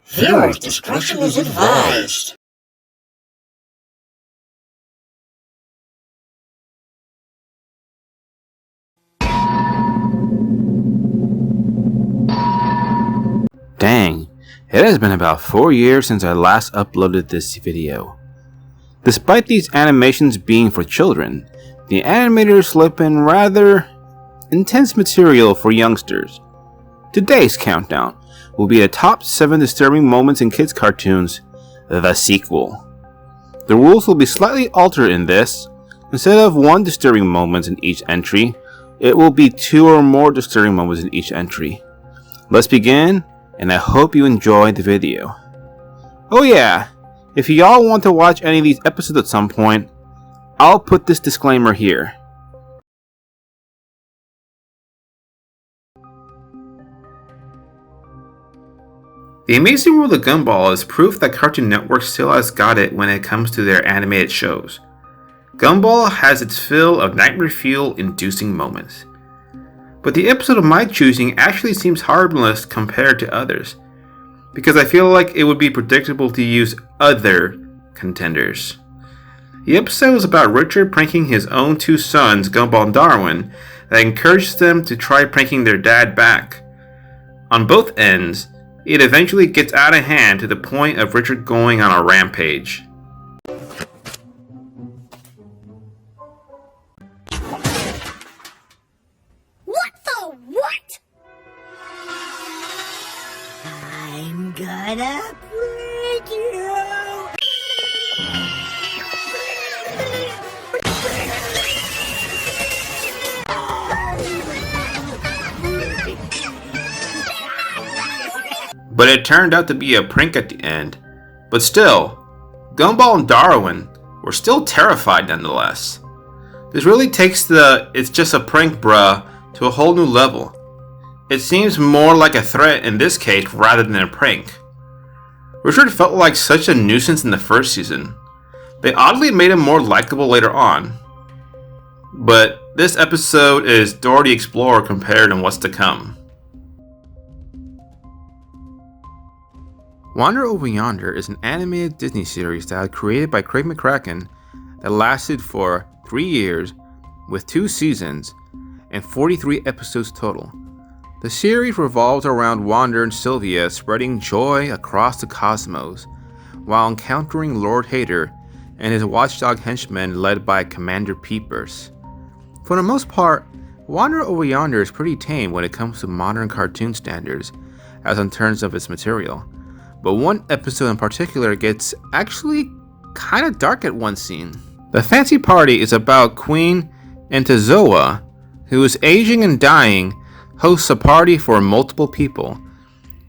Viewers' discretion is advised. Dang, it has been about 4 years since I last uploaded this video. Despite these animations being for children, the animators slip in rather intense material for youngsters. Today's countdown will be the top 7 disturbing moments in kids' cartoons, the sequel. The rules will be slightly altered in this. Instead of 1 disturbing moment in each entry, it will be 2 or more disturbing moments in each entry. Let's begin, and I hope you enjoy the video. Oh yeah, if y'all want to watch any of these episodes at some point, I'll put this disclaimer here. The Amazing World of Gumball is proof that Cartoon Network still has got it when it comes to their animated shows. Gumball has its fill of nightmare fuel-inducing moments. But the episode of my choosing actually seems harmless compared to others, because I feel like it would be predictable to use other contenders. The episode is about Richard pranking his own 2 sons, Gumball and Darwin, that encourages them to try pranking their dad back. On both ends, it eventually gets out of hand to the point of Richard going on a rampage. What the what? I'm gonna break you! But it turned out to be a prank at the end. But still, Gumball and Darwin were still terrified nonetheless. This really takes the "it's just a prank bruh" to a whole new level. It seems more like a threat in this case rather than a prank. Richard felt like such a nuisance in the first season. They oddly made him more likable later on. But this episode is Dora the Explorer compared to what's to come. Wander Over Yonder is an animated Disney series that was created by Craig McCracken that lasted for 3 years with 2 seasons and 43 episodes total. The series revolves around Wander and Sylvia spreading joy across the cosmos while encountering Lord Hater and his watchdog henchmen led by Commander Peepers. For the most part, Wander Over Yonder is pretty tame when it comes to modern cartoon standards as in terms of its material. But one episode in particular gets actually kinda dark at one scene. The Fancy Party is about Queen Entezoa, who is aging and dying, hosts a party for multiple people.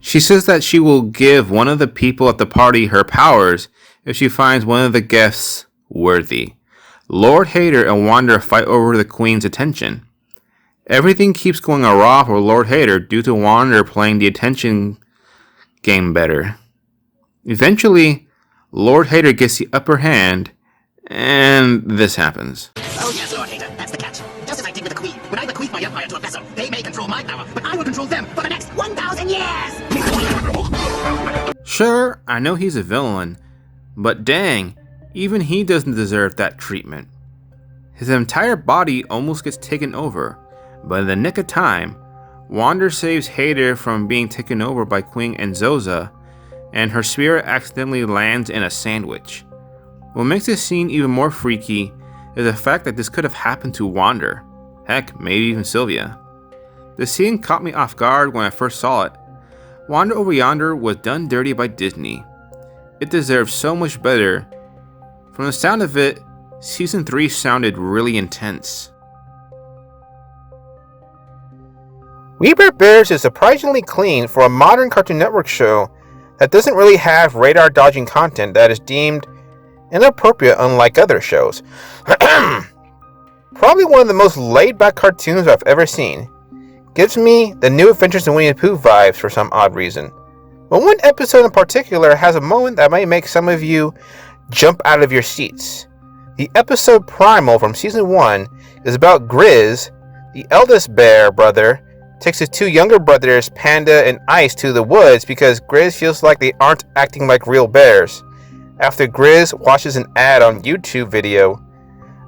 She says that she will give one of the people at the party her powers if she finds one of the guests worthy. Lord Hater and Wander fight over the Queen's attention. Everything keeps going awry for Lord Hater due to Wander playing the attention game better. Eventually, Lord Hater gets the upper hand, and this happens. Oh yes, Lord Hater, that's the catch. Just as I did with the Queen. When I bequeath my empire to a vessel, they may control my power, but I will control them for the next 1,000 years! Sure, I know he's a villain, but dang, even he doesn't deserve that treatment. His entire body almost gets taken over, but in the nick of time, Wander saves Hater from being taken over by Queen Enzoza, and her spirit accidentally lands in a sandwich. What makes this scene even more freaky is the fact that this could have happened to Wander. Heck, maybe even Sylvia. The scene caught me off guard when I first saw it. Wander Over Yonder was done dirty by Disney. It deserves so much better. From the sound of it, Season 3 sounded really intense. We Bear Bears is surprisingly clean for a modern Cartoon Network show that doesn't really have radar-dodging content that is deemed inappropriate unlike other shows. Probably one of the most laid-back cartoons I've ever seen. Gives me the New Adventures in Winnie the Pooh vibes for some odd reason. But one episode in particular has a moment that might make some of you jump out of your seats. The episode Primal from Season 1 is about Grizz, the eldest bear brother, takes his two younger brothers, Panda and Ice, to the woods because Grizz feels like they aren't acting like real bears. After Grizz watches an ad on YouTube video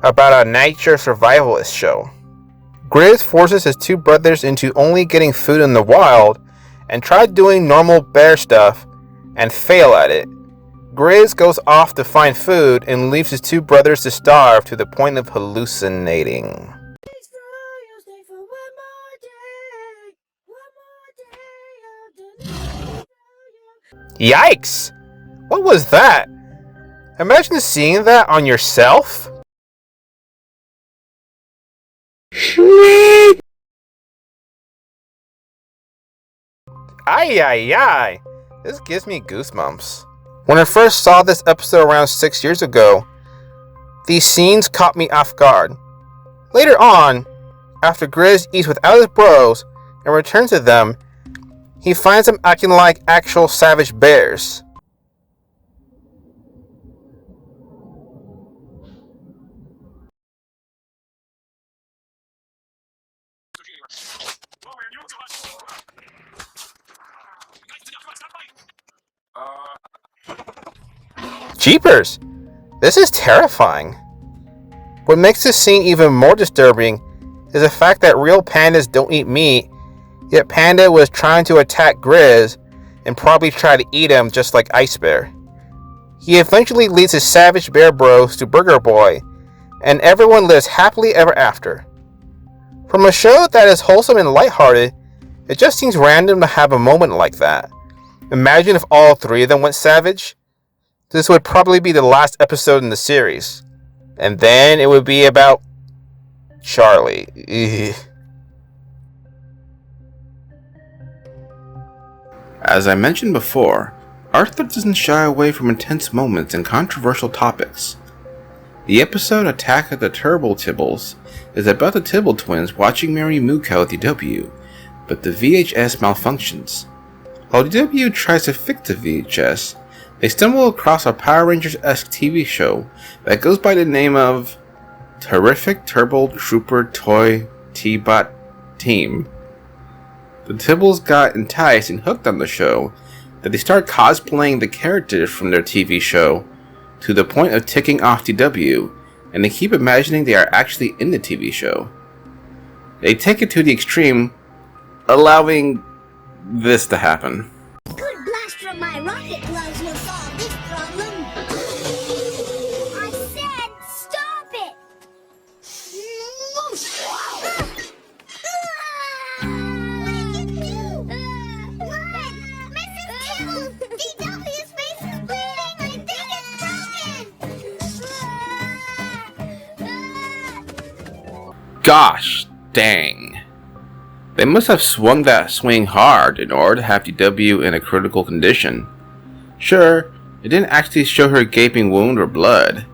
about a nature survivalist show. Grizz forces his two brothers into only getting food in the wild and try doing normal bear stuff and fail at it. Grizz goes off to find food and leaves his two brothers to starve to the point of hallucinating. Yikes! What was that? Imagine seeing that on yourself. Ay ay ay! This gives me goosebumps. When I first saw this episode around 6 years ago, these scenes caught me off guard. Later on, after Grizz eats without his bros and returns to them, he finds them acting like actual savage bears. Jeepers! This is terrifying. What makes this scene even more disturbing is the fact that real pandas don't eat meat, yet Panda was trying to attack Grizz and probably try to eat him just like Ice Bear. He eventually leads his savage bear bros to Burger Boy, and everyone lives happily ever after. From a show that is wholesome and lighthearted, it just seems random to have a moment like that. Imagine if all three of them went savage. This would probably be the last episode in the series. And then it would be about Charlie. Ugh. As I mentioned before, Arthur doesn't shy away from intense moments and controversial topics. The episode Attack of the Turbo Tibbles is about the Tibble twins watching Mary Moo Cow at DW, but the VHS malfunctions. While DW tries to fix the VHS, they stumble across a Power Rangers-esque TV show that goes by the name of Terrific Turbo Trooper Toy T-Bot Team. The Tibbles got enticed and hooked on the show that they start cosplaying the characters from their TV show to the point of ticking off DW, and they keep imagining they are actually in the TV show. They take it to the extreme, allowing this to happen. Good blast from my rocket gloves will solve this problem. I said stop it! What? Mrs. Tibble! DW's face is bleeding! I think it's broken! Gosh dang. They must have swung that swing hard in order to have DW in a critical condition. Sure, it didn't actually show her gaping wound or blood,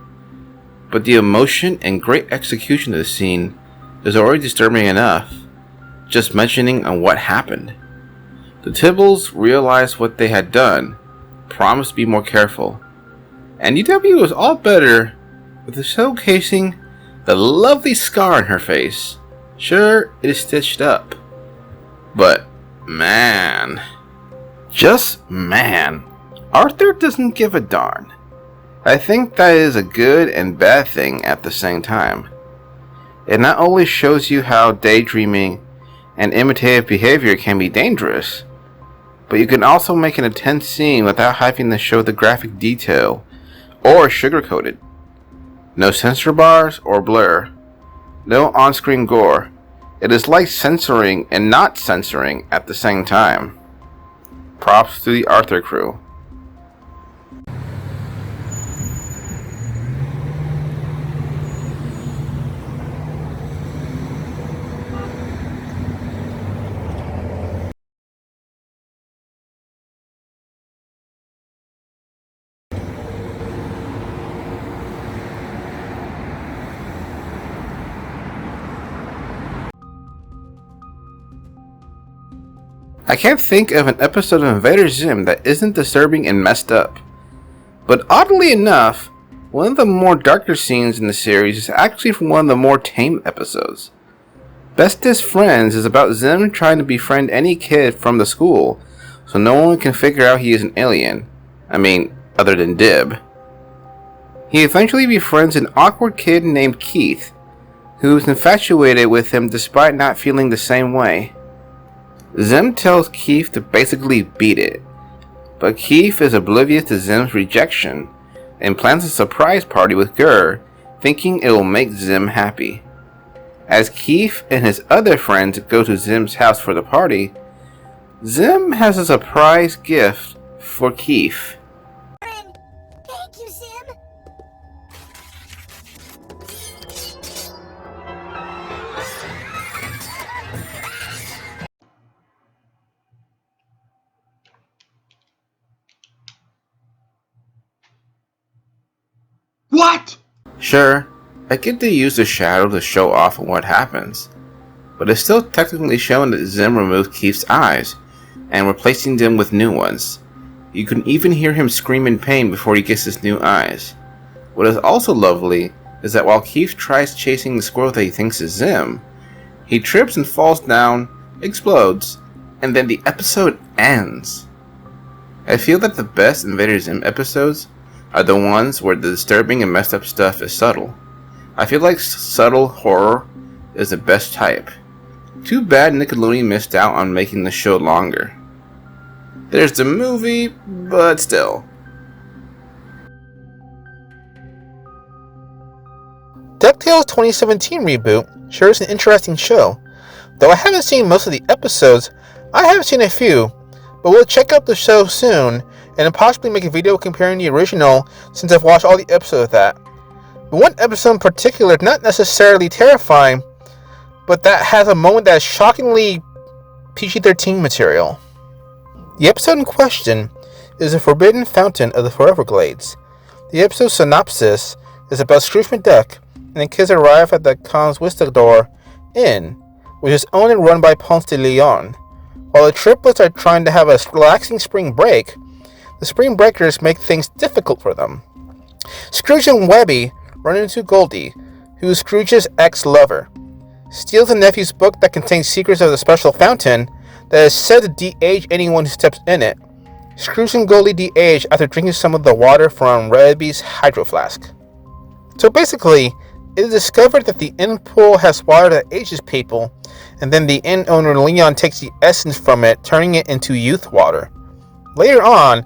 but the emotion and great execution of the scene is already disturbing enough, just mentioning on what happened. The Tibbles realized what they had done, promised to be more careful, and DW was all better with showcasing the lovely scar on her face. Sure, it is stitched up, but man, just man, Arthur doesn't give a darn. I think that is a good and bad thing at the same time. It not only shows you how daydreaming and imitative behavior can be dangerous, but you can also make an intense scene without having to show the graphic detail or sugarcoat it. No censor bars or blur, no on-screen gore. It is like censoring and not censoring at the same time. Props to the Arthur crew. I can't think of an episode of Invader Zim that isn't disturbing and messed up. But oddly enough, one of the more darker scenes in the series is actually from one of the more tame episodes. Bestest Friends is about Zim trying to befriend any kid from the school, so no one can figure out he is an alien. I mean, other than Dib. He eventually befriends an awkward kid named Keith, who is infatuated with him despite not feeling the same way. Zim tells Keith to basically beat it, but Keith is oblivious to Zim's rejection and plans a surprise party with Gur, thinking it will make Zim happy. As Keith and his other friends go to Zim's house for the party, Zim has a surprise gift for Keith. Thank you, Zim. What? Sure, I get to use the shadow to show off what happens, but it's still technically showing that Zim removed Keith's eyes and replacing them with new ones. You can even hear him scream in pain before he gets his new eyes. What is also lovely is that while Keith tries chasing the squirrel that he thinks is Zim, he trips and falls down, explodes, and then the episode ends. I feel that the best Invader Zim episodes are the ones where the disturbing and messed up stuff is subtle. I feel like subtle horror is the best type. Too bad Nickelodeon missed out on making the show longer. There's the movie, but still. DuckTales 2017 reboot sure is an interesting show. Though I haven't seen most of the episodes, I have seen a few, but we'll check out the show soon and possibly make a video comparing the original since I've watched all the episodes of that. But one episode in particular, not necessarily terrifying, but that has a moment that is shockingly PG-13 material. The episode in question is The Forbidden Fountain of the Foreverglades. The episode's synopsis is about Scrooge McDuck and the kids arrive at the Conquistador Inn, which is owned and run by Ponce de Leon. While the triplets are trying to have a relaxing spring break, the spring breakers make things difficult for them. Scrooge and Webby run into Goldie, who is Scrooge's ex-lover, steals the nephew's book that contains secrets of the special fountain that is said to de-age anyone who steps in it. Scrooge and Goldie de-age after drinking some of the water from Webby's hydro flask. So basically, it is discovered that the inn pool has water that ages people, and then the inn owner Leon takes the essence from it, turning it into youth water. Later on,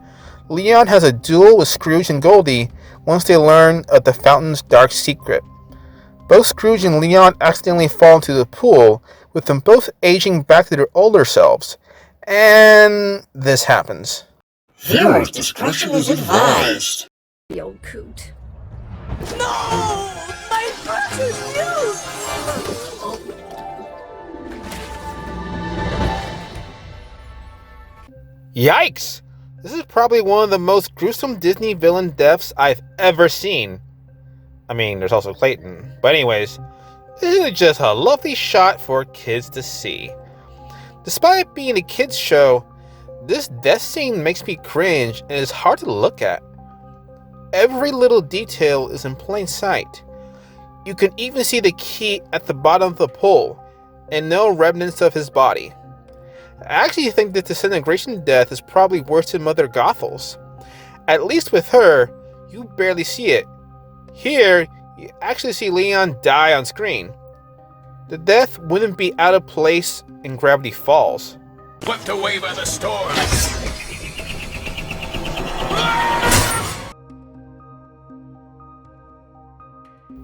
Leon has a duel with Scrooge and Goldie once they learn of the fountain's dark secret. Both Scrooge and Leon accidentally fall into the pool, with them both aging back to their older selves. And this happens. Hero's discretion is advised. The old coot. No! My precious youth! Yikes! This is probably one of the most gruesome Disney villain deaths I've ever seen. I mean, there's also Clayton. But anyways, this is just a lovely shot for kids to see. Despite it being a kids show, this death scene makes me cringe and is hard to look at. Every little detail is in plain sight. You can even see the key at the bottom of the pool, and no remnants of his body. I actually think that disintegration death is probably worse than Mother Gothel's. At least with her, you barely see it. Here, you actually see Leon die on screen. The death wouldn't be out of place in Gravity Falls. Swept away by the storm.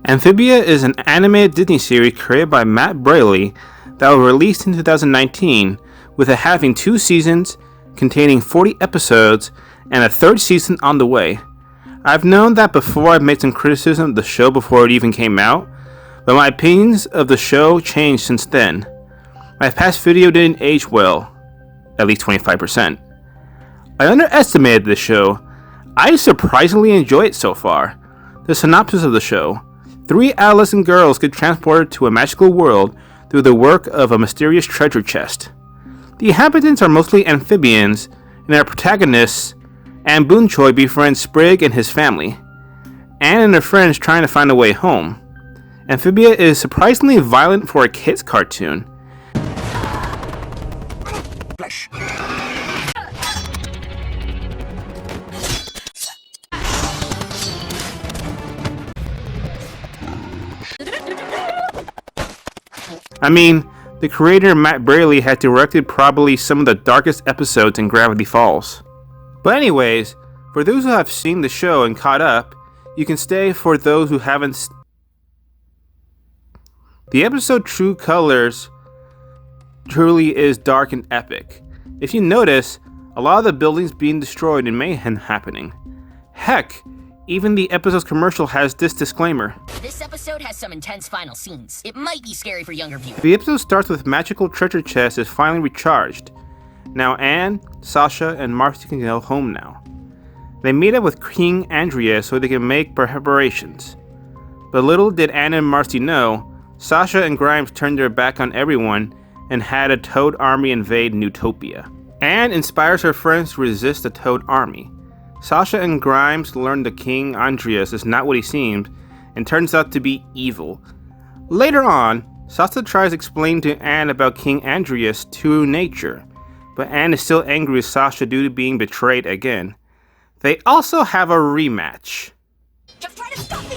Amphibia is an animated Disney series created by Matt Braley that was released in 2019, with it having 2 seasons containing 40 episodes and a 3rd season on the way. I've known that before. I've made some criticism of the show before it even came out, but my opinions of the show changed since then. My past video didn't age well, at least 25%. I underestimated the show. I surprisingly enjoy it so far. The synopsis of the show: 3 adolescent girls get transported to a magical world through the work of a mysterious treasure chest. The inhabitants are mostly amphibians, and our protagonists, Anne Boonchoi, befriends Sprig and his family. Anne and her friends trying to find a way home. Amphibia is surprisingly violent for a kids' cartoon. Flesh. I mean, the creator Matt Braley had directed probably some of the darkest episodes in Gravity Falls. But anyways, for those who have seen the show and caught up, you can stay for those who haven't. The episode True Colors truly is dark and epic. If you notice, a lot of the buildings being destroyed and mayhem happening. Heck, even the episode's commercial has this disclaimer. This episode has some intense final scenes. It might be scary for younger viewers. The episode starts with magical treasure chest is finally recharged. Now Anne, Sasha, and Marcy can go home now. They meet up with King Andrea so they can make preparations. But little did Anne and Marcy know, Sasha and Grimes turned their back on everyone and had a Toad army invade Newtopia. Anne inspires her friends to resist the Toad army. Sasha and Grimes learn that King Andreas is not what he seems and turns out to be evil. Later on, Sasha tries to explain to Anne about King Andreas' true nature, but Anne is still angry with Sasha due to being betrayed again. They also have a rematch. Just try to stop me!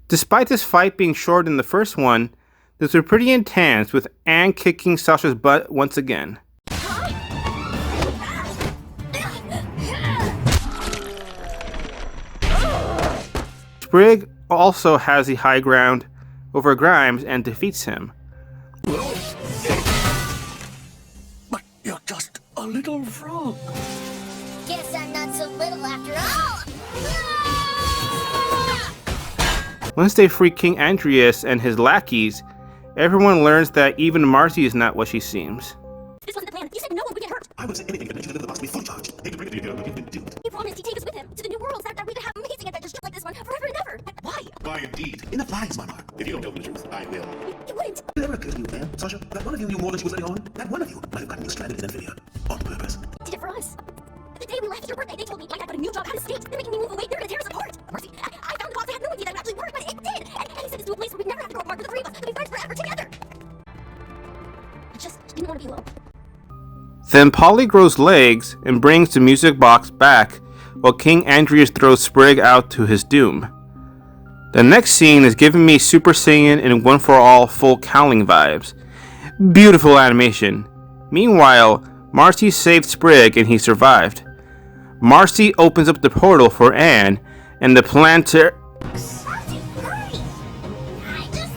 Despite this fight being shorter than the first one, this was pretty intense with Anne kicking Sasha's butt once again. Sprig also has the high ground over Grimes and defeats him. But you're just a little frog. Guess I'm not so little after all! Once they free King Andreas and his lackeys, everyone learns that even Marcy is not what she seems. This wasn't the plan. You said no one would get hurt. I would say anything to mention the box be fully charged. Hey, bring it to you. He promised he'd take us with him to the new worlds that we could have amazing adventures just like this one forever and ever. Why? Why, indeed. In applies, my mark. If you don't tell me the truth, I will. You wouldn't. Did it ever occur to you, man, Sasha, that one of you knew more than she was letting on? That one of you might have gotten you stranded in Amphibia. On purpose. Did it for us. The day we left your birthday, they told me I got a new job out of state. They're making me move away. They're gonna tear us apart. Mercy, I found the box. I had no idea that would actually work, but it did. And he said it's to a place where we'd never have to grow apart for the three of us. We'd be friends forever together. I just didn't want to be alone. Then Polly grows legs and brings the music box back while King Andreas throws Sprig out to his doom. The next scene is giving me Super Saiyan and One for All full Cowling vibes. Beautiful animation. Meanwhile, Marcy saved Sprig and he survived. Marcy opens up the portal for Anne and the planter. Marcy, hurry! I just...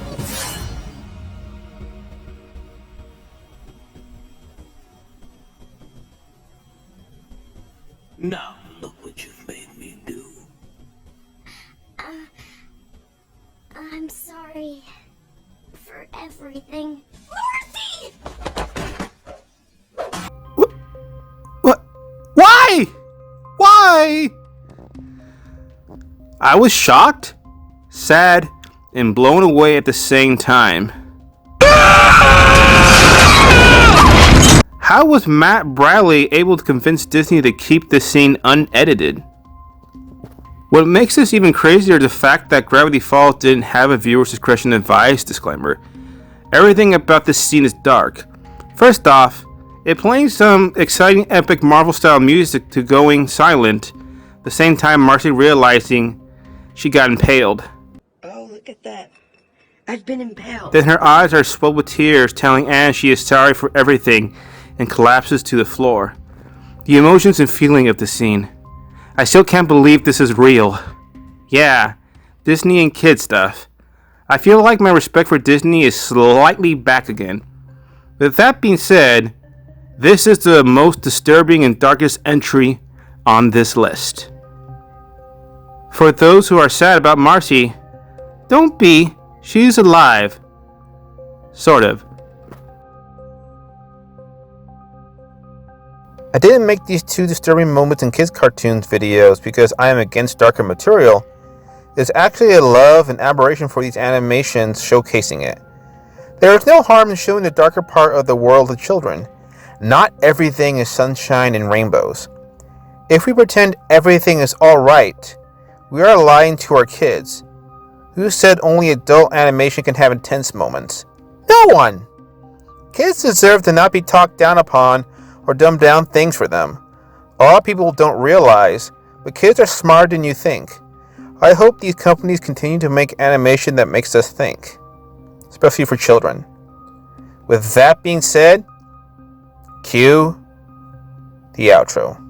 Now, look what you've made me do. I'm sorry for everything. Marcy! What? Why? Why? I was shocked, sad, and blown away at the same time. How was Matt Bradley able to convince Disney to keep this scene unedited? What makes this even crazier is the fact that Gravity Falls didn't have a viewer's discretion advised disclaimer. Everything about this scene is dark. First off, it playing some exciting epic Marvel style music to going silent, the same time Marcy realizing she got impaled. Oh, look at that. I've been impaled. Then her eyes are swelled with tears, telling Anne she is sorry for everything, and collapses to the floor. The emotions and feeling of the scene. I still can't believe this is real. Yeah, Disney and kid stuff. I feel like my respect for Disney is slightly back again. With that being said, this is the most disturbing and darkest entry on this list. For those who are sad about Marcy, don't be. She's alive. Sort of. I didn't make these two disturbing moments in kids' cartoons videos because I am against darker material. It's actually a love and admiration for these animations showcasing it. There is no harm in showing the darker part of the world to children. Not everything is sunshine and rainbows. If we pretend everything is alright, we are lying to our kids. Who said only adult animation can have intense moments? No one! Kids deserve to not be talked down upon or dumb down things for them. A lot of people don't realize, but kids are smarter than you think. I hope these companies continue to make animation that makes us think, especially for children. With that being said, cue the outro.